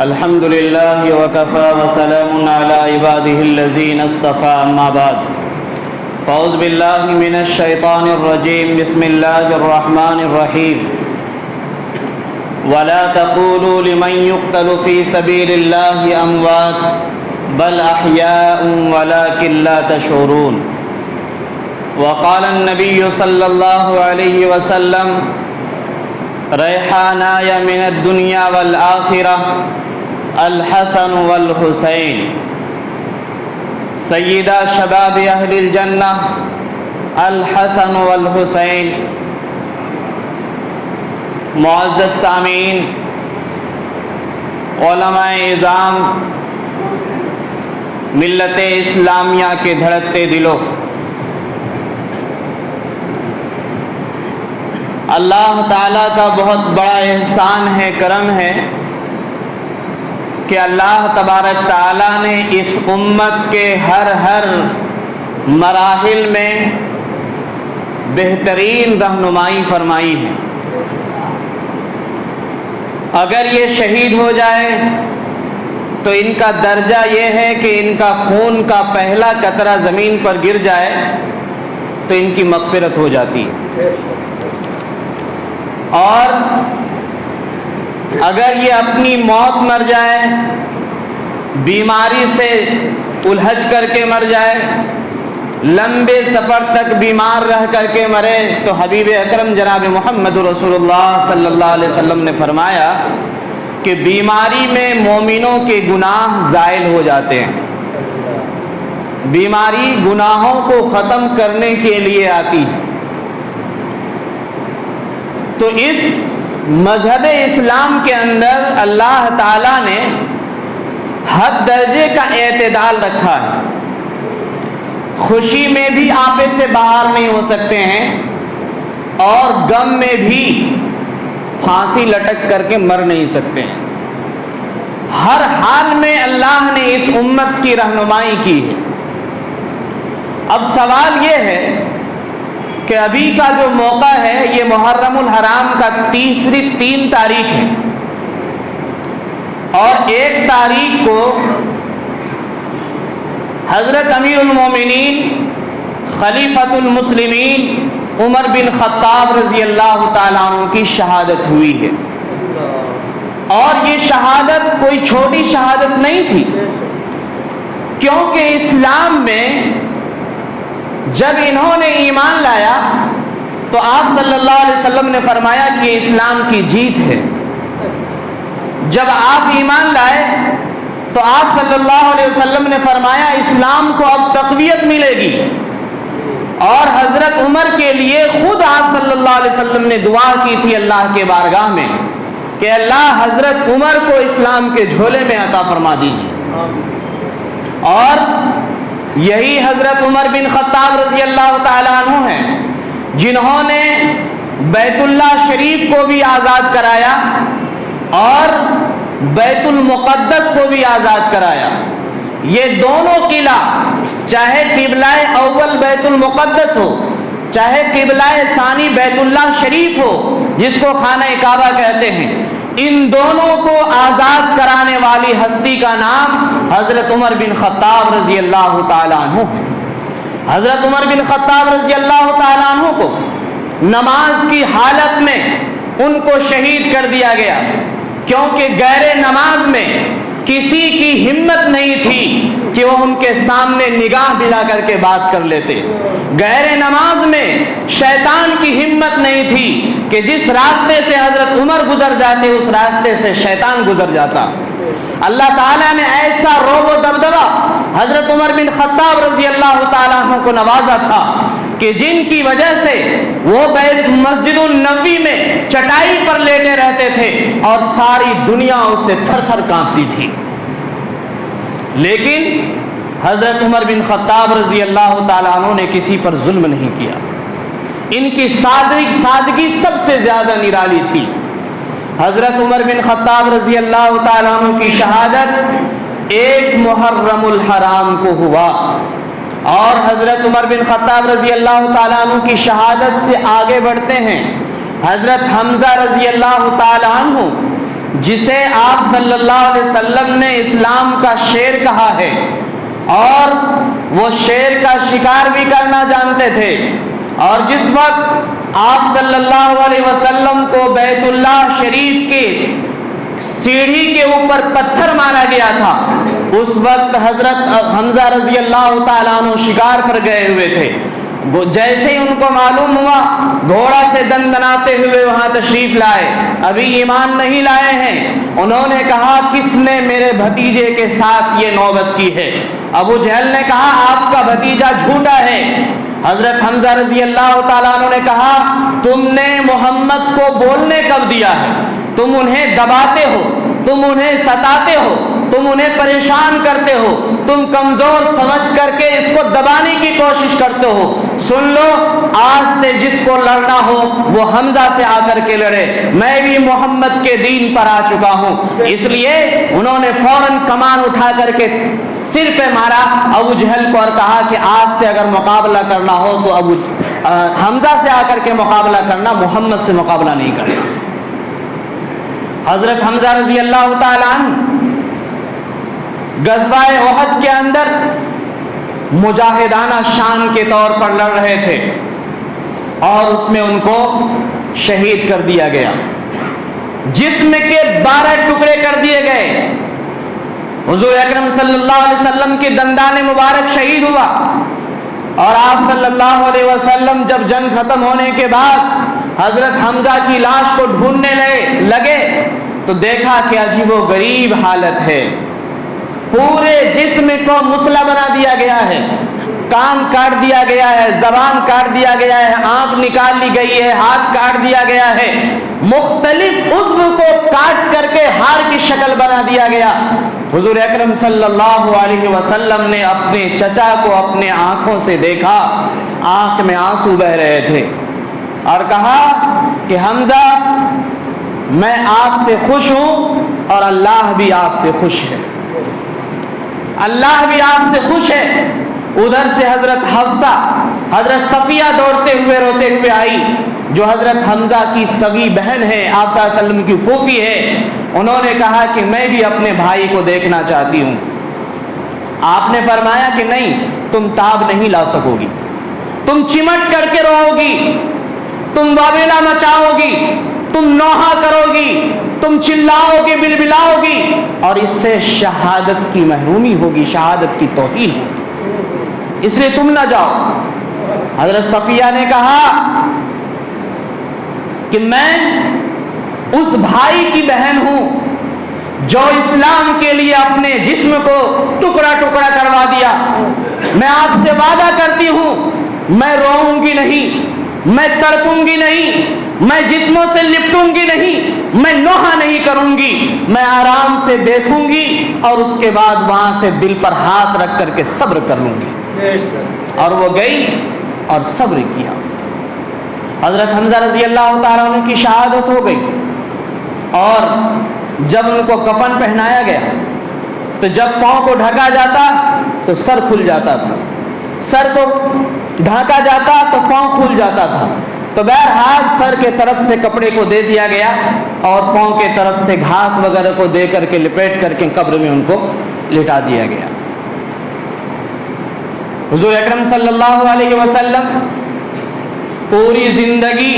الحمد لله وكفى وسلام على عباده الذين اصطفى اما بعد فاعوذ بالله من الشيطان الرجيم بسم الله الرحمن الرحيم ولا تقولوا لمن يقتل في سبيل الله اموات بل احياء ولكن لا تشعرون وقال النبي صلى الله عليه وسلم ریحانای من الدنیا والآخرہ الحسن والحسین سیدہ شباب اہل الجنہ الحسن والحسین۔ معزز سامعین، علماء اعظام، ملت اسلامیہ کے دھڑکتے دلوں، اللہ تعالیٰ کا بہت بڑا احسان ہے، کرم ہے کہ اللہ تبارک تعالیٰ نے اس امت کے ہر مراحل میں بہترین رہنمائی فرمائی ہے۔ اگر یہ شہید ہو جائے تو ان کا درجہ یہ ہے کہ ان کا خون کا پہلا قطرہ زمین پر گر جائے تو ان کی مغفرت ہو جاتی ہے، اور اگر یہ اپنی موت مر جائے، بیماری سے الجھ کر کے مر جائے، لمبے سفر تک بیمار رہ کر کے مرے، تو حبیب اکرم جناب محمد رسول اللہ صلی اللہ علیہ وسلم نے فرمایا کہ بیماری میں مومنوں کے گناہ زائل ہو جاتے ہیں۔ بیماری گناہوں کو ختم کرنے کے لیے آتی ہے۔ تو اس مذہب اسلام کے اندر اللہ تعالیٰ نے حد درجے کا اعتدال رکھا ہے۔ خوشی میں بھی آپے سے باہر نہیں ہو سکتے ہیں، اور غم میں بھی پھانسی لٹک کر کے مر نہیں سکتے ہیں۔ ہر حال میں اللہ نے اس امت کی رہنمائی کی ہے۔ اب سوال یہ ہے کہ ابھی کا جو موقع ہے یہ محرم الحرام کا 3 تاریخ ہے، اور 1 تاریخ کو حضرت امیر المومنین خلیفۃ المسلمین عمر بن خطاب رضی اللہ تعالیٰ عنہ کی شہادت ہوئی ہے، اور یہ شہادت کوئی چھوٹی شہادت نہیں تھی، کیونکہ اسلام میں جب انہوں نے ایمان لایا تو آپ صلی اللہ علیہ وسلم نے فرمایا کہ یہ اسلام کی جیت ہے۔ جب آپ ایمان لائے تو آپ صلی اللہ علیہ وسلم نے فرمایا اسلام کو اب تقویت ملے گی، اور حضرت عمر کے لیے خود آپ صلی اللہ علیہ وسلم نے دعا کی تھی اللہ کے بارگاہ میں کہ اللہ حضرت عمر کو اسلام کے جھولے میں عطا فرما دیجیے۔ اور یہی حضرت عمر بن خطاب رضی اللہ تعالیٰ عنہ ہیں جنہوں نے بیت اللہ شریف کو بھی آزاد کرایا اور بیت المقدس کو بھی آزاد کرایا۔ یہ دونوں قلعہ، چاہے قبلہ اول بیت المقدس ہو، چاہے قبلہ ثانی بیت اللہ شریف ہو جس کو خانہ کعبہ کہتے ہیں، ان دونوں کو آزاد کرانے والی ہستی کا نام حضرت عمر بن خطاب رضی اللہ تعالیٰ عنہ ہے۔ حضرت عمر بن خطاب رضی اللہ تعالیٰ عنہ کو نماز کی حالت میں ان کو شہید کر دیا گیا، کیونکہ غیر نماز میں کسی کی ہمت نہیں تھی کہ وہ ان کے سامنے نگاہ ملا کر کے بات کر لیتے۔ غیر نماز میں شیطان کی ہمت نہیں تھی کہ جس راستے سے حضرت عمر گزر جاتے اس راستے سے شیطان گزر جاتا۔ اللہ تعالیٰ نے ایسا رعب و دبدبہ حضرت عمر بن خطاب رضی اللہ تعالیٰ عنہ کو نوازا تھا کہ جن کی وجہ سے وہ مسجد النبوی میں چٹائی پر لیٹے رہتے تھے اور ساری دنیا اس سے تھر تھر کانپتی تھی، لیکن حضرت عمر بن خطاب رضی اللہ تعالیٰ عنہ نے کسی پر ظلم نہیں کیا۔ ان کی سادگی سب سے زیادہ نرالی تھی۔ حضرت عمر بن خطاب رضی اللہ تعالیٰ عنہ کی شہادت 1 محرم الحرام کو ہوا، اور حضرت عمر بن خطاب رضی اللہ تعالیٰ عنہ کی شہادت سے آگے بڑھتے ہیں۔ حضرت حمزہ رضی اللہ تعالی عنہ جسے آپ صلی اللہ علیہ وسلم نے اسلام کا شیر کہا ہے اور وہ شیر کا شکار بھی کرنا جانتے تھے، اور جس وقت آپ صلی اللہ علیہ وسلم کو بیت اللہ شریف کے سیڑھی کے اوپر پتھر مارا گیا تھا، اس وقت حضرت حمزہ رضی اللہ تعالیٰ عنہ شکار پر گئے ہوئے تھے۔ وہ جیسے ہی ان کو معلوم ہوا گھوڑا سے دندناتے ہوئے وہاں تشریف لائے، ابھی ایمان نہیں لائے ہیں، انہوں نے کہا کس نے میرے بھتیجے کے ساتھ یہ نوبت کی ہے؟ ابو جہل نے کہا آپ کا بھتیجا جھوٹا ہے۔ حضرت حمزہ رضی اللہ تعالیٰ عنہ نے کہا تم نے محمد کو بولنے کب دیا ہے؟ تم انہیں دباتے ہو، تم انہیں ستاتے ہو، تم انہیں پریشان کرتے ہو، تم کمزور سمجھ کر کے اس کو دبانے کی کوشش کرتے ہو۔ سن لو، آج سے جس کو لڑنا ہو وہ حمزہ سے آ کر کے لڑے، میں بھی محمد کے دین پر آ چکا ہوں۔ اس لیے انہوں نے فوراً کمان اٹھا کر کے سر پہ مارا ابو جہل کو اور کہا کہ آج سے اگر مقابلہ کرنا ہو تو حمزہ سے آ کر کے مقابلہ کرنا، محمد سے مقابلہ نہیں کرنا۔ حضرت حمزہ رضی اللہ تعالیٰ عنہ غزوہ احد کے اندر مجاہدانہ شان کے طور پر لڑ رہے تھے اور اس میں ان کو شہید کر دیا گیا، جسم کے 12 ٹکڑے کر دیے گئے۔ حضور اکرم صلی اللہ علیہ وسلم کی دندان مبارک شہید ہوا، اور آپ صلی اللہ علیہ وسلم جب جنگ ختم ہونے کے بعد حضرت حمزہ کی لاش کو ڈھونڈنے لگے تو دیکھا کہ عجیب و غریب حالت ہے، پورے جسم کو مسلح بنا دیا گیا ہے، کان کاٹ دیا گیا ہے، زبان کاٹ دیا گیا ہے، آنکھ نکال لی گئی ہے، ہاتھ کاٹ دیا گیا ہے، مختلف عضو کو کاٹ کر کے ہار کی شکل بنا دیا گیا۔ حضور اکرم صلی اللہ علیہ وسلم نے اپنے چچا کو اپنے آنکھوں سے دیکھا، آنکھ میں آنسو بہ رہے تھے، اور کہا کہ حمزہ میں آپ سے خوش ہوں اور اللہ بھی آپ سے خوش ہے، اللہ بھی آپ سے خوش ہے۔ ادھر سے حضرت حفصہ، حضرت صفیہ دوڑتے ہوئے روتے ہوئے آئی، جو حضرت حمزہ کی سگی بہن ہے، آپ صلی اللہ علیہ وسلم کی پھوپھی ہے۔ انہوں نے کہا کہ میں بھی اپنے بھائی کو دیکھنا چاہتی ہوں۔ آپ نے فرمایا کہ نہیں، تم تاب نہیں لا سکو گی، تم چمٹ کر کے رہو گی، تم واویلا مچاؤ گی، تم نوحہ کرو گی، تم چلاؤ گی، بلبلاؤ گی، اور اس سے شہادت کی محرومی ہوگی، شہادت کی توہین ہوگی، اس لیے تم نہ جاؤ۔ حضرت صفیہ نے کہا کہ میں اس بھائی کی بہن ہوں جو اسلام کے لیے اپنے جسم کو ٹکڑا ٹکڑا کروا دیا، میں آپ سے وعدہ کرتی ہوں میں روؤں گی نہیں، میں تڑپوں گی نہیں، میں جسموں سے لپٹوں گی نہیں، میں نوحہ نہیں کروں گی، میں آرام سے دیکھوں گی اور اس کے بعد وہاں سے دل پر ہاتھ رکھ کر کے صبر کر لوں گی۔ اور وہ گئی اور صبر کیا۔ حضرت حمزہ رضی اللہ تعالیٰ عنہ کی شہادت ہو گئی، اور جب ان کو کفن پہنایا گیا تو جب پاؤں کو ڈھکا جاتا تو سر کھل جاتا تھا، سر کو ڈھانکا جاتا تو پاؤں کھل جاتا تھا، تو بہرحال سر کے طرف سے کپڑے کو دے دیا گیا اور پاؤں کے طرف سے گھاس وغیرہ کو دے کر کے لپیٹ کر کے قبر میں ان کو لٹا دیا گیا۔ حضور اکرم صلی اللہ علیہ وسلم پوری زندگی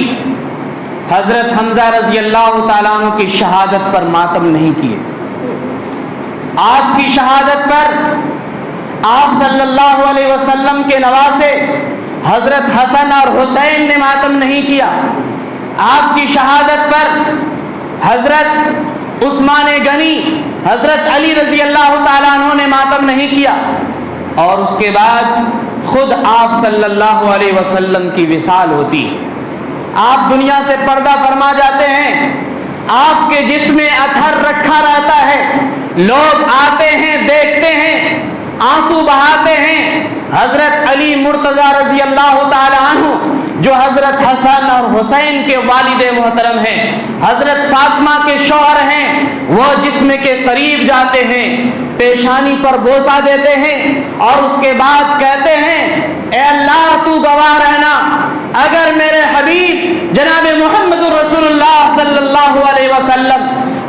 حضرت حمزہ رضی اللہ تعالیٰ عنہ کی شہادت پر ماتم نہیں کیے۔ آپ کی شہادت پر آپ صلی اللہ علیہ وسلم کے نواسے حضرت حسن اور حسین نے ماتم نہیں کیا۔ آپ کی شہادت پر حضرت عثمان غنی، حضرت علی رضی اللہ تعالیٰ عنہ نے ماتم نہیں کیا، اور اس کے بعد خود آپ صلی اللہ علیہ وسلم کی وصال ہوتی، آپ دنیا سے پردہ فرما جاتے ہیں، آپ کے جسم میں اثر رکھا رہتا ہے، لوگ آتے ہیں، دیکھتے ہیں، آنسو بہاتے ہیں۔ حضرت علی مرتضی رضی اللہ تعالی عنہ جو حضرت حسن اور حسین کے والد محترم ہیں، حضرت فاطمہ کے شوہر ہیں، وہ جسم کے قریب جاتے ہیں، پیشانی پر بوسہ دیتے ہیں اور اس کے بعد کہتے ہیں اے اللہ تو گواہ رہنا، اگر میرے حبیب جناب محمد رسول اللہ صلی اللہ علیہ وسلم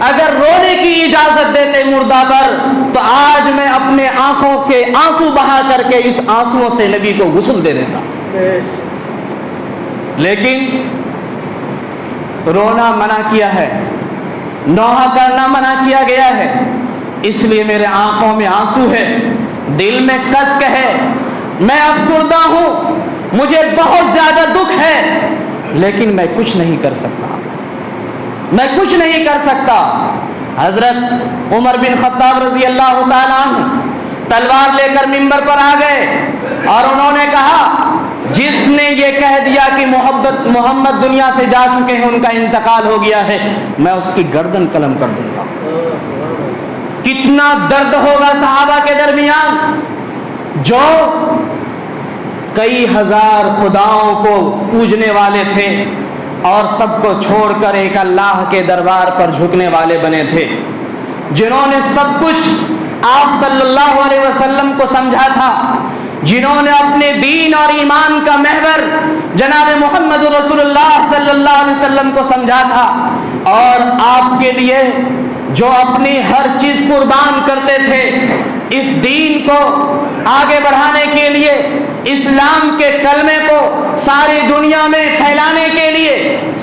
اگر رونے کی اجازت دیتے مردہ پر، تو آج میں اپنے آنکھوں کے آنسو بہا کر کے اس آنسوؤں سے نبی کو غسل دے دیتا، لیکن رونا منع کیا ہے، نوحہ کرنا منع کیا گیا ہے، اس لیے میرے آنکھوں میں آنسو ہے، دل میں کشک ہے، میں افسردہ ہوں، مجھے بہت زیادہ دکھ ہے، لیکن میں کچھ نہیں کر سکتا، میں کچھ نہیں کر سکتا۔ حضرت عمر بن خطاب رضی اللہ تعالیٰ عنہ تلوار لے کر منبر پر آ گئے اور انہوں نے کہا جس نے یہ کہہ دیا کہ محمد دنیا سے جا چکے ہیں، ان کا انتقال ہو گیا ہے، میں اس کی گردن قلم کر دوں گا۔ کتنا درد ہوگا صحابہ کے درمیان جو کئی ہزار خداؤں کو پوجنے والے تھے اور سب کو چھوڑ کر ایک اللہ کے دربار پر جھکنے والے بنے تھے، جنہوں نے سب کچھ آپ صلی اللہ علیہ وسلم کو سمجھا تھا، جنہوں نے اپنے دین اور ایمان کا محور جناب محمد رسول اللہ صلی اللہ علیہ وسلم کو سمجھا تھا، اور آپ کے لیے جو اپنی ہر چیز قربان کرتے تھے، اس دین کو آگے بڑھانے کے لیے، اسلام کے کلمے کو ساری دنیا میں پھیلانے کے لیے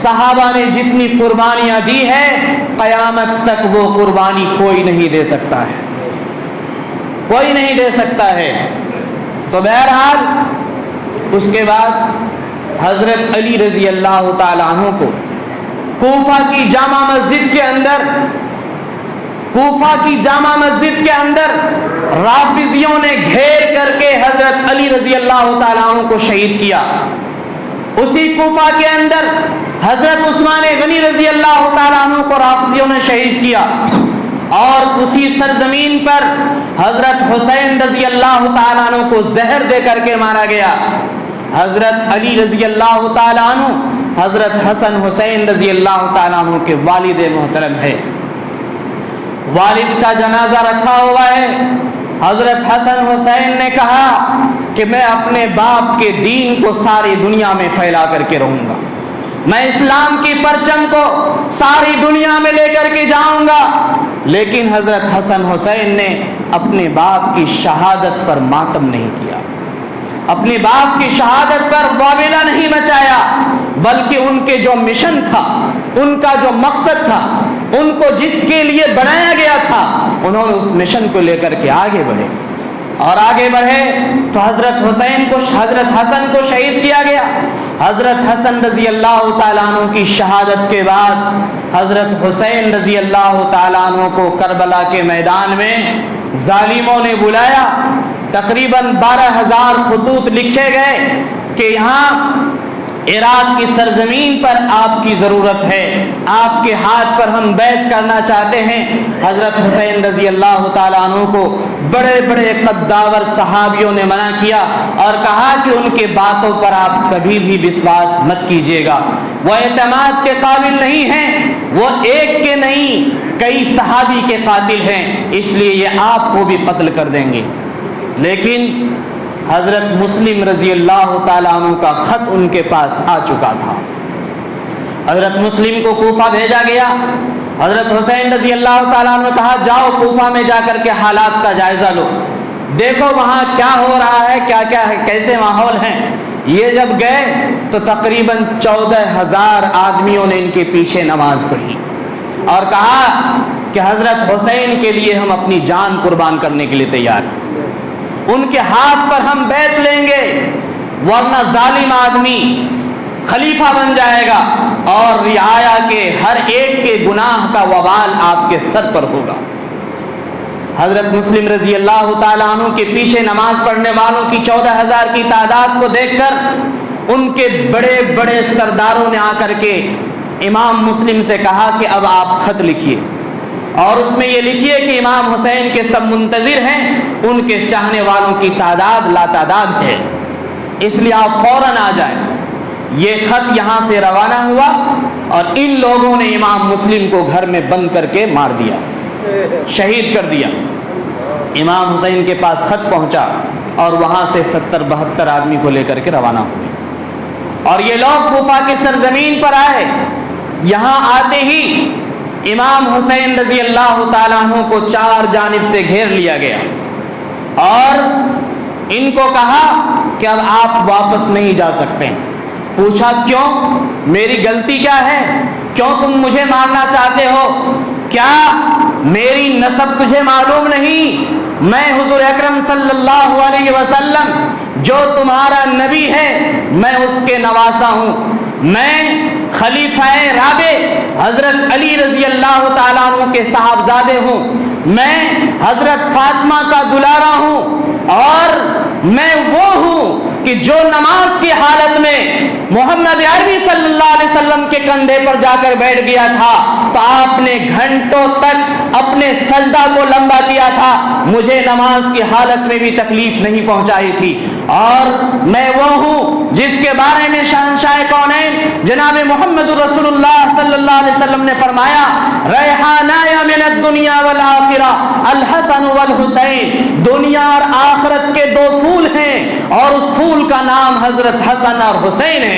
صحابہ نے جتنی قربانیاں دی ہیں، قیامت تک وہ قربانی کوئی نہیں دے سکتا ہے، کوئی نہیں دے سکتا ہے۔ تو بہرحال اس کے بعد حضرت علی رضی اللہ تعالی عنہ کو کوفہ کی جامع مسجد کے اندر رافضیوں نے گھیر کر کے حضرت علی رضی اللہ تعالی عنہ کو شہید کیا۔ اسی کوفہ کے اندر حضرت عثمان غنی رضی اللہ تعالی عنہ کو رافضیوں نے شہید کیا، اور اسی سرزمین پر حضرت حسین رضی اللہ تعالیٰ عنہ کو زہر دے کر کے مارا گیا۔ حضرت علی رضی اللہ تعالیٰ عنہ حضرت حسن حسین رضی اللہ تعالیٰ عنہ کے والد محترم ہے، والد کا جنازہ رکھا ہوا ہے۔ حضرت حسن حسین نے کہا کہ میں اپنے باپ کے دین کو ساری دنیا میں پھیلا کر کے رہوں گا، میں اسلام کی پرچم کو ساری دنیا میں لے کر کے جاؤں گا، لیکن حضرت حسن حسین نے اپنے باپ کی شہادت پر ماتم نہیں کیا، اپنے باپ کی شہادت پر واویلا نہیں مچایا، بلکہ ان کے جو مشن تھا، ان کا جو مقصد تھا، ان کو جس کے لیے بنایا گیا تھا، انہوں نے اس مشن کو لے کر کے آگے بڑھے، اور آگے بڑھے تو حضرت حسن کو شہید کیا گیا۔ حضرت حسن رضی اللہ تعالیٰ عنہ کی شہادت کے بعد حضرت حسین رضی اللہ تعالیٰ عنہ کو کربلا کے میدان میں ظالموں نے بلایا، تقریباً 12,000 خطوط لکھے گئے کہ یہاں عراق کی سرزمین پر آپ کی ضرورت ہے، آپ کے ہاتھ پر ہم بیعت کرنا چاہتے ہیں۔ حضرت حسین رضی اللہ تعالیٰ عنہ کو بڑے بڑے قداور صحابیوں نے منع کیا اور کہا کہ ان کے باتوں پر آپ کبھی بھی وشواس مت کیجیے گا، وہ اعتماد کے قابل نہیں ہیں، وہ ایک کے نہیں کئی صحابی کے قاتل ہیں، اس لیے یہ آپ کو بھی قتل کر دیں گے۔ لیکن حضرت مسلم رضی اللہ تعالیٰ عنہ کا خط ان کے پاس آ چکا تھا، حضرت مسلم کو کوفہ بھیجا گیا۔ حضرت حسین رضی اللہ تعالیٰ عنہ نے کہا جاؤ کوفہ میں جا کر کے حالات کا جائزہ لو، دیکھو وہاں کیا ہو رہا ہے، کیا ہے، کیسے ماحول ہیں۔ یہ جب گئے تو تقریباً 14,000 آدمیوں نے ان کے پیچھے نماز پڑھی اور کہا کہ حضرت حسین کے لیے ہم اپنی جان قربان کرنے کے لیے تیار ہیں، ان کے ہاتھ پر ہم بیعت لیں گے، ورنہ ظالم آدمی خلیفہ بن جائے گا اور رعایا کے ہر ایک کے گناہ کا وبال آپ کے سر پر ہوگا۔ حضرت مسلم رضی اللہ تعالیٰ عنہ کے پیچھے نماز پڑھنے والوں کی 14,000 کی تعداد کو دیکھ کر ان کے بڑے بڑے سرداروں نے آ کر کے امام مسلم سے کہا کہ اب آپ خط لکھیے اور اس میں یہ لکھیے کہ امام حسین کے سب منتظر ہیں، ان کے چاہنے والوں کی تعداد لاتعداد ہے، اس لیے آپ فوراً آ جائیں۔ یہ خط یہاں سے روانہ ہوا اور ان لوگوں نے امام مسلم کو گھر میں بند کر کے مار دیا، شہید کر دیا۔ امام حسین کے پاس خط پہنچا اور وہاں سے 70-72 آدمی کو لے کر کے روانہ ہوئے۔ اور یہ لوگ کوفہ کی سرزمین پر آئے. یہاں آتے ہی امام حسین رضی اللہ تعالیٰ عنہ کو چار جانب سے گھیر لیا گیا اور ان کو کہا کہ اب آپ واپس نہیں جا سکتے. پوچھا کیوں؟ میری غلطی کیا ہے؟ کیوں تم مجھے مارنا چاہتے ہو؟ کیا میری نسب تجھے معلوم نہیں؟ میں حضور اکرم صلی اللہ علیہ وسلم جو تمہارا نبی ہے میں اس کے نواسا ہوں. میں خلیفہ رابع حضرت علی رضی اللہ تعالیٰ عنہ کے صاحبزادے ہوں. میں حضرت فاطمہ کا دلارا ہوں اور میں وہ ہوں کہ جو نماز کی حالت میں محمد عربی صلی اللہ علیہ وسلم کے کندھے پر جا کر بیٹھ گیا تھا تو آپ نے گھنٹوں تک اپنے سجدہ کو لمبا کیا تھا. مجھے نماز کی حالت میں بھی تکلیف نہیں پہنچائی تھی. اور میں وہ ہوں جس کے بارے میں شہنشاہ کونین جناب محمد رسول اللہ صلی اللہ علیہ وسلم نے فرمایا ریحانایا من الدنیا والآخرہ الحسن والحسین. دنیا اور آخرت کے دو پھول ہیں اور اس پھول کا نام حضرت حسن اور حسین ہے.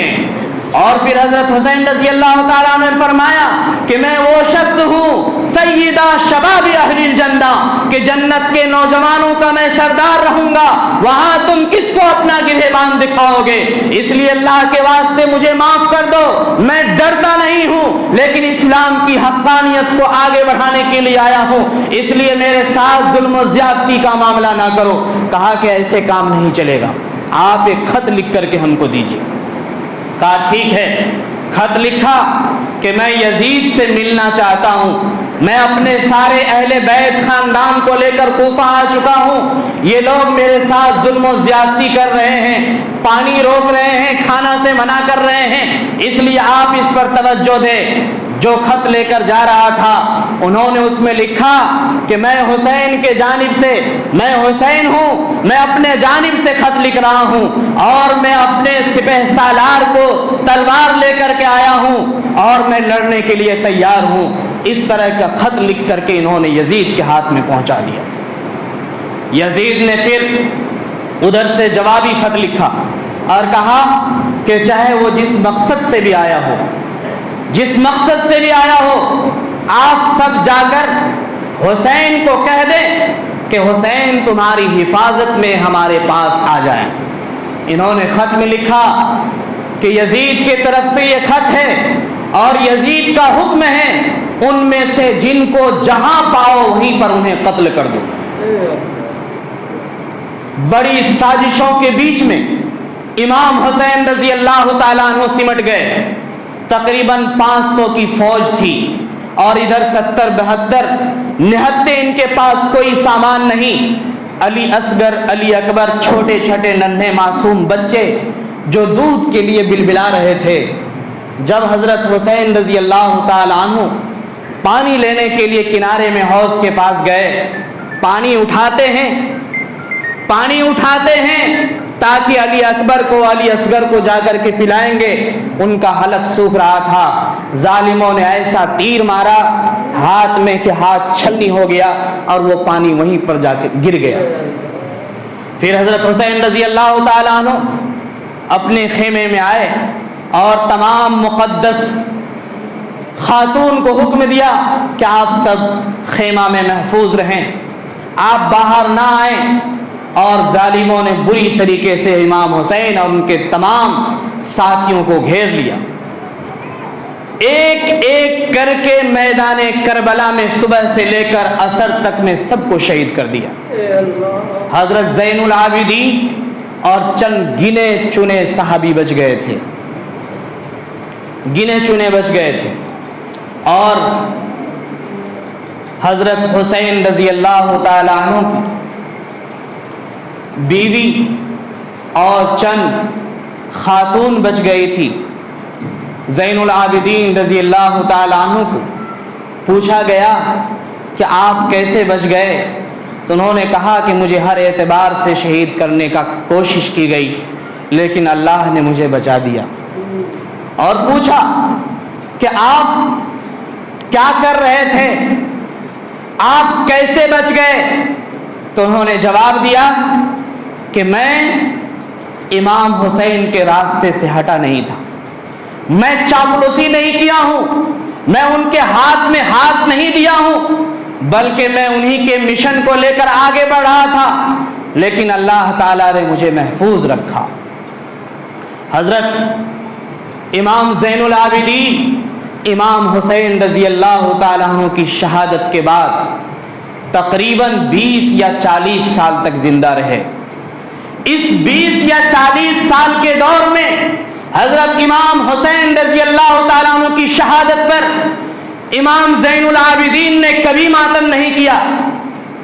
اور پھر حضرت حسین رضی اللہ تعالیٰ عنہ نے فرمایا کہ میں وہ شخص ہوں سیدہ شباب اہل الجنہ کہ جنت کے نوجوانوں کا میں سردار رہوں گا. وہاں تم کس کو اپنا گریبان دکھاؤ گے؟ اس لیے اللہ کے واسطے مجھے معاف کر دو. میں ڈرتا نہیں ہوں لیکن اسلام کی حقانیت کو آگے بڑھانے کے لیے آیا ہوں. اس لیے میرے ساتھ ظلم و زیادتی کا معاملہ نہ کرو. کہا کہ ایسے کام نہیں چلے گا, آپ ایک خط لکھ کر کے ہم کو دیجیے. کہا ٹھیک ہے. خط لکھا کہ میں یزید سے ملنا چاہتا ہوں. میں اپنے سارے اہل بیت خاندان کو لے کر کوفہ آ چکا ہوں. یہ لوگ میرے ساتھ ظلم و زیادتی کر رہے ہیں, پانی روک رہے ہیں, کھانا سے منع کر رہے ہیں. اس لیے آپ اس پر توجہ دیں. جو خط لے کر جا رہا تھا انہوں نے اس میں لکھا کہ میں حسین کے جانب سے, میں حسین ہوں, میں اپنے جانب سے خط لکھ رہا ہوں اور میں اپنے سپہ سالار کو تلوار لے کر کے آیا ہوں اور میں لڑنے کے لیے تیار ہوں. اس طرح کا خط لکھ کر کے انہوں نے یزید کے ہاتھ میں پہنچا دیا. یزید نے پھر ادھر سے جوابی خط لکھا اور کہا کہ چاہے وہ جس مقصد سے بھی آیا ہو, جس مقصد سے بھی آیا ہو, آپ سب جا کر حسین کو کہہ دیں کہ حسین تمہاری حفاظت میں ہمارے پاس آ جائیں. انہوں نے خط میں لکھا کہ یزید کی طرف سے یہ خط ہے اور یزید کا حکم ہے ان میں سے جن کو جہاں پاؤ وہیں پر انہیں قتل کر دو. بڑی سازشوں کے بیچ میں امام حسین رضی اللہ تعالیٰ عنہ سمٹ گئے. تقریباً 500 کی فوج تھی اور ادھر 70-72 نہتے, ان کے پاس کوئی سامان نہیں. علی اصغر, علی اکبر, چھوٹے چھوٹے ننھے معصوم بچے جو دودھ کے لیے بلبلا رہے تھے. جب حضرت حسین رضی اللہ تعالیٰ عنہ پانی لینے کے لیے کنارے میں حوض کے پاس گئے, پانی اٹھاتے ہیں تاکہ علی اکبر کو, علی اصغر کو جا کر کے پلائیں گے. ان کا حلق سوکھ رہا تھا. ظالموں نے ایسا تیر مارا ہاتھ میں کہ ہاتھ چھلنی ہو گیا اور وہ پانی وہیں پر جا کے گر گیا. پھر حضرت حسین رضی اللہ تعالیٰ عنہ اپنے خیمے میں آئے اور تمام مقدس خاتون کو حکم دیا کہ آپ سب خیمہ میں محفوظ رہیں, آپ باہر نہ آئیں. اور ظالموں نے بری طریقے سے امام حسین اور ان کے تمام ساتھیوں کو گھیر لیا. ایک ایک کر کے میدان کربلا میں صبح سے لے کر عصر تک میں سب کو شہید کر دیا. حضرت زین العابدین اور چند گنے چنے صحابی بچ گئے تھے, گنے چنے بچ گئے تھے. اور حضرت حسین رضی اللہ تعالی عنہ کی بیوی اور چند خاتون بچ گئی تھی. زین العابدین رضی اللہ تعالی عنہ کو پوچھا گیا کہ آپ کیسے بچ گئے, تو انہوں نے کہا کہ مجھے ہر اعتبار سے شہید کرنے کا کوشش کی گئی لیکن اللہ نے مجھے بچا دیا. اور پوچھا کہ آپ کیا کر رہے تھے, آپ کیسے بچ گئے, تو انہوں نے جواب دیا کہ میں امام حسین کے راستے سے ہٹا نہیں تھا. میں چاپلوسی نہیں کیا ہوں, میں ان کے ہاتھ میں ہاتھ نہیں دیا ہوں, بلکہ میں انہی کے مشن کو لے کر آگے بڑھ رہا تھا, لیکن اللہ تعالیٰ نے مجھے محفوظ رکھا. حضرت امام زین العابدین امام حسین رضی اللہ تعالیٰ عنہ کی شہادت کے بعد تقریباً 20 یا 40 سال تک زندہ رہے. اس 20 یا 40 سال کے دور میں حضرت امام حسین رضی اللہ تعالیٰ عنہ کی شہادت پر امام زین العابدین نے کبھی ماتم نہیں کیا,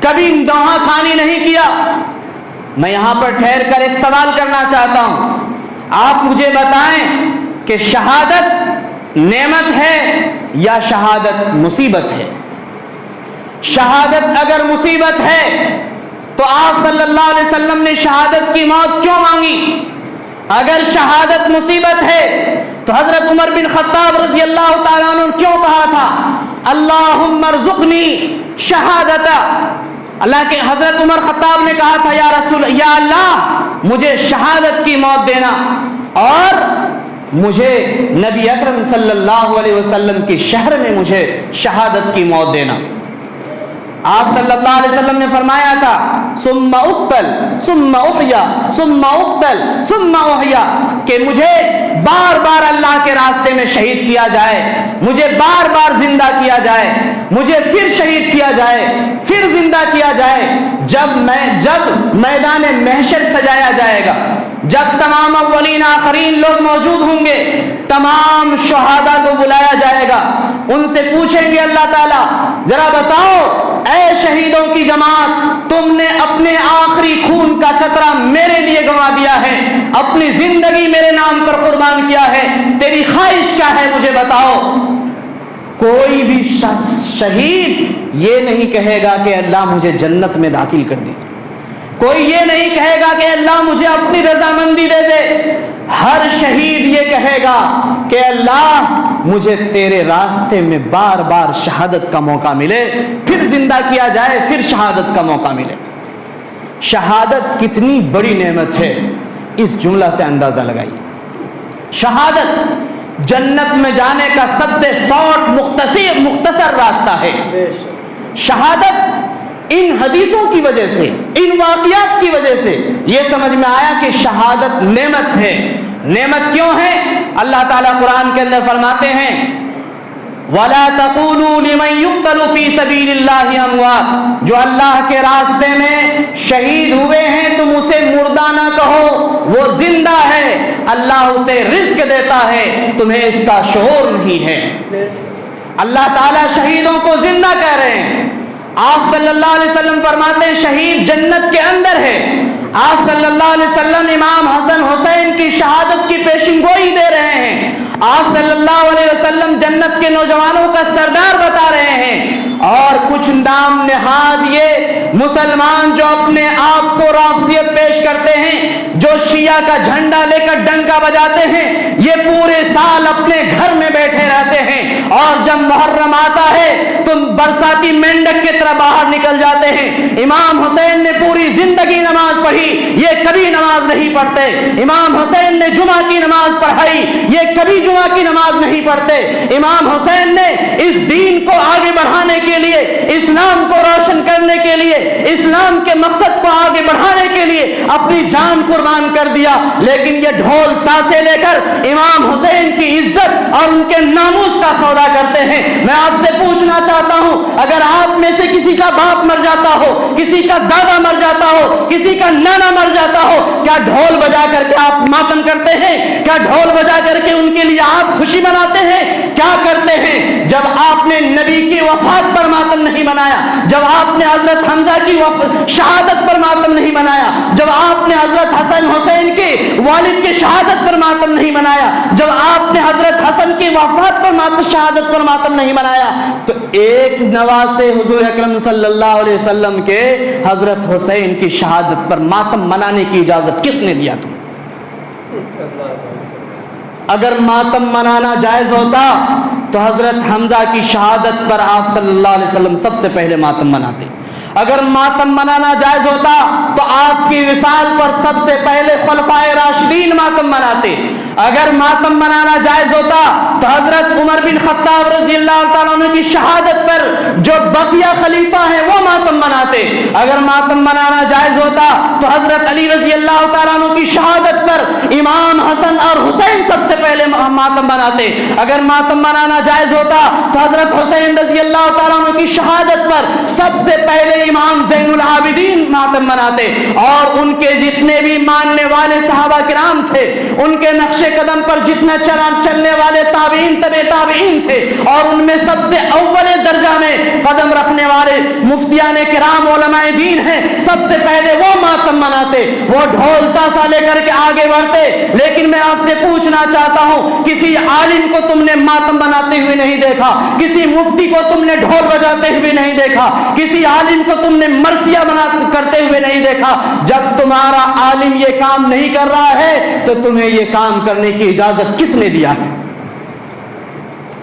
کبھی نوحہ خوانی نہیں کیا. میں یہاں پر ٹھہر کر ایک سوال کرنا چاہتا ہوں, آپ مجھے بتائیں کہ شہادت نعمت ہے یا شہادت مصیبت ہے؟ شہادت اگر مصیبت ہے تو آپ صلی اللہ علیہ وسلم نے شہادت کی موت کیوں مانگی؟ اگر شہادت مصیبت ہے تو حضرت عمر بن خطاب رضی اللہ تعالیٰ عنہ کیوں کہا تھا اللہم ارزقنی شہادتا؟ اللہ کے حضرت عمر خطاب نے کہا تھا یا اللہ مجھے شہادت کی موت دینا اور مجھے نبی اکرم صلی اللہ علیہ وسلم کی شہر میں مجھے شہادت کی موت دینا. آپ صلی اللہ علیہ وسلم نے فرمایا تھا ثم اقتل ثم احیا ثم اقتل ثم احیا, کہ مجھے بار بار اللہ کے راستے میں شہید کیا جائے, مجھے بار بار زندہ کیا جائے, مجھے پھر شہید کیا جائے, پھر زندہ کیا جائے. جب میدان محشر سجایا جائے گا, جب تمام اولین آخرین لوگ موجود ہوں گے, تمام شہداء کو بلایا جائے گا, ان سے پوچھیں گے اللہ تعالیٰ ذرا بتاؤ اے شہیدوں کی جماعت, تم نے اپنے آخری خون کا قطرہ میرے لیے گنوا دیا ہے, اپنی زندگی میرے نام پر قربان کیا ہے, تیری خواہش کیا ہے مجھے بتاؤ. کوئی بھی شہید یہ نہیں کہے گا کہ اللہ مجھے جنت میں داخل کر دے, کوئی یہ نہیں کہے گا کہ اللہ مجھے اپنی رضامندی دے دے. ہر شہید یہ کہے گا کہ اللہ مجھے تیرے راستے میں بار بار شہادت کا موقع ملے, پھر زندہ کیا جائے, پھر شہادت کا موقع ملے. شہادت کتنی بڑی نعمت ہے اس جملہ سے اندازہ لگائیے. شہادت جنت میں جانے کا سب سے شارٹ مختصر راستہ ہے. شہادت ان حدیثوں کی وجہ سے, ان واقعات کی وجہ سے یہ سمجھ میں آیا کہ شہادت نعمت ہے. نعمت کیوں ہے؟ اللہ تعالیٰ قرآن کے اندر فرماتے ہیں وَلَا تَقُولُوا لِمَنْ يُقْتَلُ فِي سَبِيلِ اللَّهِ أَمْوَاتٌ, جو اللہ کے راستے میں شہید ہوئے ہیں تم اسے مردہ نہ کہو, وہ زندہ ہے, اللہ اسے رزق دیتا ہے, تمہیں اس کا شعور نہیں ہے. اللہ تعالیٰ شہیدوں کو زندہ کہہ رہے ہیں. آپ صلی اللہ علیہ وسلم فرماتے ہیں شہید جنت کے اندر ہے. آپ صلی اللہ علیہ وسلم امام حسن حسین کی شہادت کی پیشن گوئی دے رہے ہیں. آپ صلی اللہ علیہ وسلم جنت کے نوجوانوں کا سردار بتا رہے ہیں. اور کچھ نام نہاد یہ مسلمان جو اپنے آپ کو رافضیت پیش کرتے ہیں, جو شیعہ کا جھنڈا لے کر ڈنکا بجاتے ہیں, یہ پورے سال اپنے گھر میں بیٹھے رہتے ہیں اور جب محرم آتا ہے تو برساتی مینڈک کی طرح باہر نکل جاتے ہیں. امام حسین نے پوری زندگی نماز پڑھی, یہ کبھی نماز نہیں پڑھتے. امام حسین نے جمعہ کی نماز پڑھائی, یہ کبھی جمعہ کی نماز نہیں پڑھتے. امام حسین نے اس دین کو آگے بڑھانے کے لیے, اسلام کو روشن کرنے کے لیے, اسلام کے مقصد کو آگے بڑھانے کے لیے اپنی جان قربان کر دیا. لیکن یہ ڈھول تاسے لے کر امام حسین کی عزت اور ان کے ناموس کا سودا کرتے ہیں. میں آپ سے پوچھنا چاہتا ہوں, اگر آپ میں سے کسی کا باپ مر جاتا ہو, کسی کا دادا مر جاتا ہو, کسی کا نانا مر جاتا ہو, کیا ڈھول بجا کر کے آپ ماتم کرتے ہیں؟ کیا ڈھول بجا کر کے ان کے لیے آپ خوشی مناتے ہیں؟ کیا کرتے ہیں؟ جب آپ نے نبی کی وفات پر ماتم نہیں منایا, جب آپ نے حضرت حمزہ کی شہادت پر ماتم نہیں منایا, جب آپ نے حضرت حسن حسین کے والد کی شہادت پر ماتم نہیں منایا, جب آپ نے حضرت حسن کی وفات پر شہادت پر ماتم نہیں منایا, تو ایک نواسے حضور اکرم صلی اللہ علیہ وسلم کے حضرت حسین کی شہادت پر ماتم منانے کی اجازت کس نے دیا تم؟ اگر ماتم منانا جائز ہوتا تو حضرت حمزہ کی شہادت پر آپ صلی اللہ علیہ وسلم سب سے پہلے ماتم مناتے. اگر ماتم منانا جائز ہوتا تو آپ کی وصال پر سب سے پہلے خلفائے راشدین ماتم مناتے. اگر ماتم منانا جائز ہوتا تو حضرت عمر بن خطاب رضی اللہ تعالیٰ عنہ کی شہادت پر جو بقیہ خلیفہ ہیں وہ ماتم مناتے. اگر ماتم منانا جائز ہوتا تو حضرت علی رضی اللہ تعالیٰ عنہ کی شہادت پر امام حسن اور حسین سب سے پہلے ماتم مناتے. اگر ماتم منانا جائز ہوتا تو حضرت حسین رضی اللہ تعالیٰ عنہ کی شہادت پر سب سے پہلے امام زین العابدین ماتم مناتے. اور ان کے جتنے بھی ماننے والے صحابہ کرام تھے, ان کے نقش قدم پر جتنا چلنے والے تابعین تبع تابعین تھے, اور ان میں سب سے اول درجہ میں قدم رکھنے والے مفتیان کرام علماء دین ہیں, سب سے پہلے وہ ماتم مناتے, وہ ڈھول تاسا لے کر کے آگے بڑھتے. لیکن میں آپ سے پوچھنا چاہتا ہوں, کسی عالم کو تم نے ماتم بناتے ہوئے نہیں دیکھا, کسی مفتی کو تم نے ڈھول بجاتے ہوئے نہیں دیکھا, کسی عالم کو تم نے مرثیہ کرتے ہوئے نہیں دیکھا. جب تمہارا عالم یہ کام نہیں کر رہا ہے تو تمہیں یہ کام کرنے کی اجازت کس نے دیا ہے؟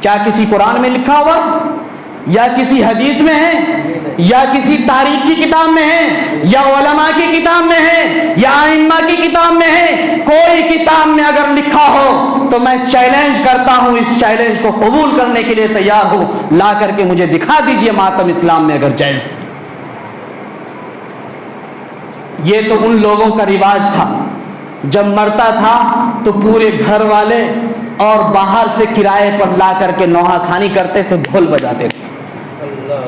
کیا کسی قرآن میں لکھا ہوا, یا کسی حدیث میں ہے, یا کسی تاریخ کی کتاب میں ہے, یا علماء کی کتاب میں ہے, یا ائمہ کی کتاب میں ہے؟ کوئی کتاب میں اگر لکھا ہو تو میں چیلنج کرتا ہوں, اس چیلنج کو قبول کرنے کے لیے تیار ہوں. لا کر کے مجھے دکھا دیجئے ماتم اسلام میں اگر جائز ہے. یہ تو ان لوگوں کا رواج تھا, جب مرتا تھا تو پورے گھر والے اور باہر سے کرائے پر لا کر کے نوحہ کھانی کرتے تھے, ڈھول بجاتے تھے.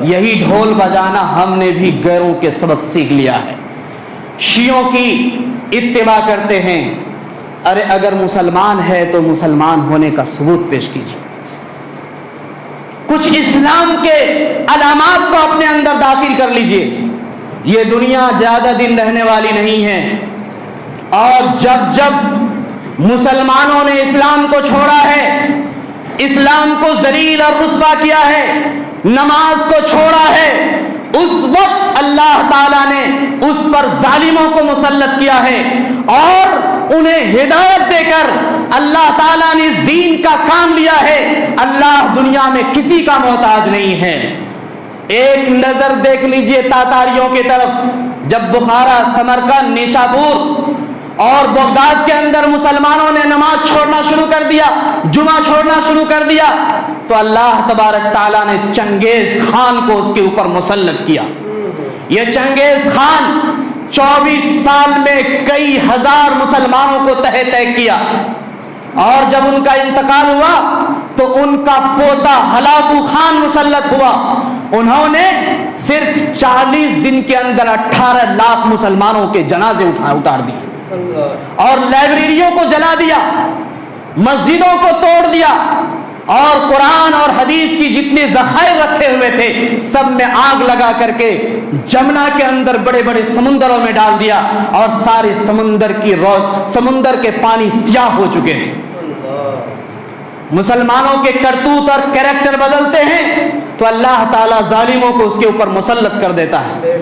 یہی ڈھول بجانا ہم نے بھی غیروں کے سبق سیکھ لیا ہے. شیعوں کی اتباع کرتے ہیں. ارے اگر مسلمان ہے تو مسلمان ہونے کا ثبوت پیش کیجیے, کچھ اسلام کے علامات کو اپنے اندر داخل کر لیجیے. یہ دنیا زیادہ دن رہنے والی نہیں ہے, اور جب جب مسلمانوں نے اسلام کو چھوڑا ہے, اسلام کو ذلیل اور رسوا کیا ہے, نماز کو چھوڑا ہے, اس وقت اللہ تعالیٰ نے اس پر ظالموں کو مسلط کیا ہے, اور انہیں ہدایت دے کر اللہ تعالیٰ نے اس دین کا کام لیا ہے. اللہ دنیا میں کسی کا محتاج نہیں ہے. ایک نظر دیکھ لیجئے تاتاریوں کی طرف. جب بخارا, سمرقند, نیشاپور اور بغداد کے اندر مسلمانوں نے نماز چھوڑنا شروع کر دیا, جمعہ چھوڑنا شروع کر دیا, تو اللہ تبارک تعالیٰ نے چنگیز خان کو اس کے اوپر مسلط کیا. یہ چنگیز خان 24 سال میں کئی ہزار مسلمانوں کو تہہ تہہ کیا, اور جب ان کا انتقال ہوا تو ان کا پوتا ہلاکو خان مسلط ہوا. انہوں نے صرف 40 دن کے اندر 18 لاکھ مسلمانوں کے جنازے اتار دیے, اور لائبریریوں کو جلا دیا, مسجدوں کو توڑ دیا, اور قرآن اور حدیث کی جتنے ذخائر رکھے ہوئے تھے سب میں آگ لگا کر کے جمنا کے اندر بڑے بڑے سمندروں میں ڈال دیا, اور سارے سمندر کے پانی سیاہ ہو چکے تھے. مسلمانوں کے کرتوت اور کیریکٹر بدلتے ہیں تو اللہ تعالیٰ ظالموں کو اس کے اوپر مسلط کر دیتا ہے.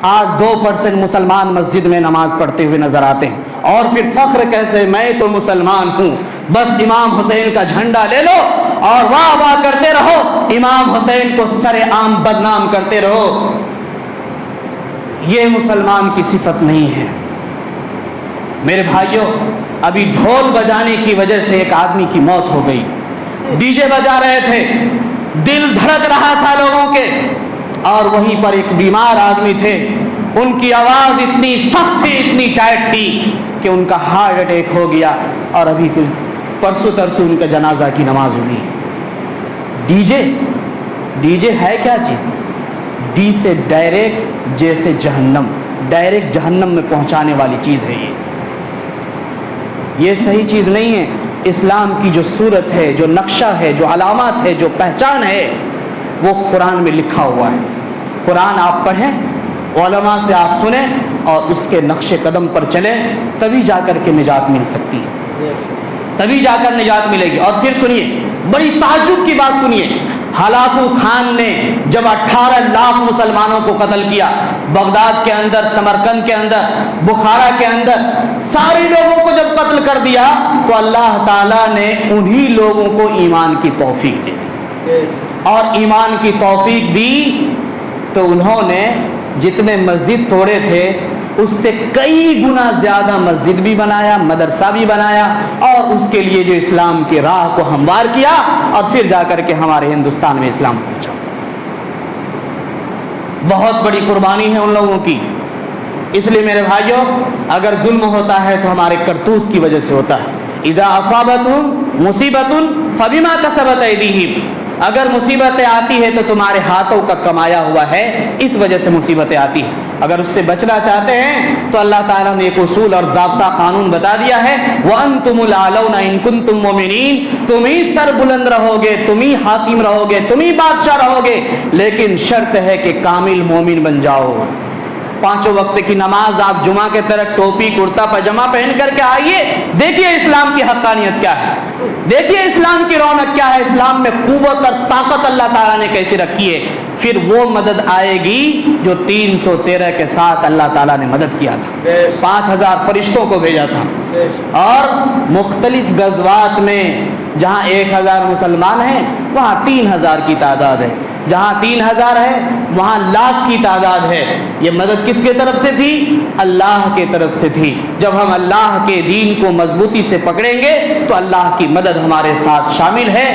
آج 2% مسلمان مسجد میں نماز پڑھتے ہوئے نظر آتے ہیں, اور پھر فخر کیسے, میں تو مسلمان ہوں, بس امام حسین کا جھنڈا لے لو اور واہ واہ کرتے رہو, امام حسین کو سر عام بدنام کرتے رہو. یہ مسلمان کی صفت نہیں ہے. میرے بھائیوں, ابھی ڈھول بجانے کی وجہ سے ایک آدمی کی موت ہو گئی. ڈی جے بجا رہے تھے, دل دھڑک رہا تھا لوگوں کے, اور وہیں پر ایک بیمار آدمی تھے, ان کی آواز اتنی سخت تھی, اتنی ٹائٹ تھی کہ ان کا ہارٹ اٹیک ہو گیا, اور ابھی کچھ پرسوں ترسوں ان کا جنازہ کی نماز ہوئی. ڈی جے ہے کیا چیز؟ ڈی سے ڈائریکٹ, جیسے جہنم, ڈائریکٹ جہنم میں پہنچانے والی چیز ہے. یہ صحیح چیز نہیں ہے. اسلام کی جو صورت ہے, جو نقشہ ہے, جو علامات ہے, جو پہچان ہے, وہ قرآن میں لکھا ہوا ہے. قرآن آپ پڑھیں, علماء سے آپ سنیں, اور اس کے نقش قدم پر چلیں, تبھی جا کر کے نجات مل سکتی ہے, تبھی جا کر نجات ملے گی. اور پھر سنیے, بڑی تعجب کی بات سنیے. ہلاکو خان نے جب 18 لاکھ مسلمانوں کو قتل کیا, بغداد کے اندر, سمرقند کے اندر, بخارا کے اندر, سارے لوگوں کو جب قتل کر دیا, تو اللہ تعالیٰ نے انہی لوگوں کو ایمان کی توفیق دی. اور ایمان کی توفیق دی تو انہوں نے جتنے مسجد توڑے تھے اس سے کئی گنا زیادہ مسجد بھی بنایا، مدرسہ بھی بنایا، اور اس کے لیے جو اسلام کی راہ کو ہموار کیا، اور پھر جا کر کے ہمارے ہندوستان میں اسلام پہنچا۔ بہت بڑی قربانی ہے ان لوگوں کی۔ اس لیے میرے بھائیوں، اگر ظلم ہوتا ہے تو ہمارے کرتوت کی وجہ سے ہوتا ہے۔ اذا اصابتهم مصیبت فبما کسبت ایدیہم، اگر مصیبتیں آتی ہے تو تمہارے ہاتھوں کا کمایا ہوا ہے، اس وجہ سے مصیبتیں آتی ہیں۔ اگر اس سے بچنا چاہتے ہیں تو اللہ تعالیٰ نے ایک اصول اور ضابطہ قانون بتا دیا ہے، وَأَنْتُمُ الْأَعْلَوْنَ إِن كُنتُم مُؤْمِنِينَ، تم ہی سر بلند رہو گے، تم ہی حاکم رہو گے، تم ہی بادشاہ رہو گے، لیکن شرط ہے کہ کامل مومن بن جاؤ۔ پانچوں وقت کی نماز آپ جمعہ کے طرح ٹوپی کرتا پاجامہ پہن کر کے آئیے، دیکھیے اسلام کی حقانیت کیا ہے، دیکھیے اسلام کی رونق کیا ہے، اسلام میں قوت اور طاقت اللہ تعالیٰ نے کیسی رکھی ہے۔ پھر وہ مدد آئے گی جو 313 کے ساتھ اللہ تعالیٰ نے مدد کیا تھا، 5000 فرشتوں کو بھیجا تھا، اور مختلف غزوات میں جہاں 1000 مسلمان ہیں وہاں 3000 کی تعداد ہے، جہاں 3000 ہے وہاں لاکھ کی تعداد ہے۔ یہ مدد کس کے طرف سے تھی؟ اللہ کے طرف سے تھی۔ جب ہم اللہ کے دین کو مضبوطی سے پکڑیں گے تو اللہ کی مدد ہمارے ساتھ شامل ہے،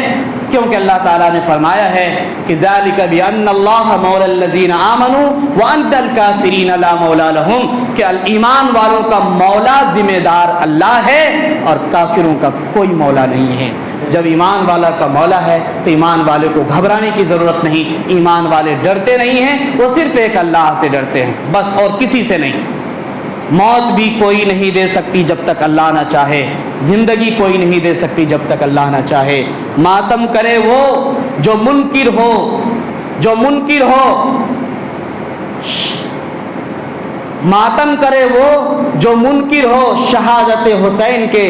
کیونکہ اللہ تعالیٰ نے فرمایا ہے کہ ذَلِكَ بِأَنَّ اللَّهَ مَوْلَى الَّذِينَ آمَنُوا وَأَنَّ الْكَافِرِينَ لَا مَوْلَى لَهُمْ، کہ ایمان والوں کا مولا ذمہ دار اللہ ہے اور کافروں کا کوئی مولا نہیں ہے۔ جب ایمان والا کا مولا ہے تو ایمان والے کو گھبرانے کی ضرورت نہیں، ایمان والے ڈرتے نہیں ہیں، وہ صرف ایک اللہ سے ڈرتے ہیں بس، اور کسی سے نہیں۔ موت بھی کوئی نہیں دے سکتی جب تک اللہ نہ چاہے، زندگی کوئی نہیں دے سکتی جب تک اللہ نہ چاہے۔ ماتم کرے وہ جو منکر ہو، جو منکر ہو، ماتم کرے وہ جو منکر ہو شہادت حسین کے،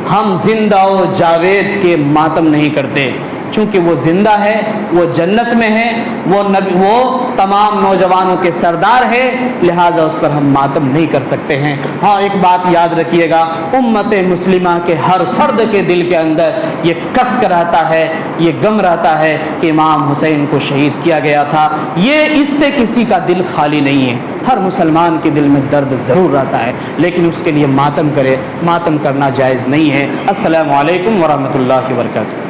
ہم زندہ و جاوید کے ماتم نہیں کرتے، چونکہ وہ زندہ ہے، وہ جنت میں ہے، وہ تمام نوجوانوں کے سردار ہے، لہٰذا اس پر ہم ماتم نہیں کر سکتے ہیں۔ ہاں ایک بات یاد رکھیے گا، امت مسلمہ کے ہر فرد کے دل کے اندر یہ کشک رہتا ہے، یہ غم رہتا ہے کہ امام حسین کو شہید کیا گیا تھا، یہ اس سے کسی کا دل خالی نہیں ہے۔ ہر مسلمان کے دل میں درد ضرور رہتا ہے، لیکن اس کے لیے ماتم کرے، ماتم کرنا جائز نہیں ہے۔ السلام علیکم ورحمۃ اللہ وبرکاتہ۔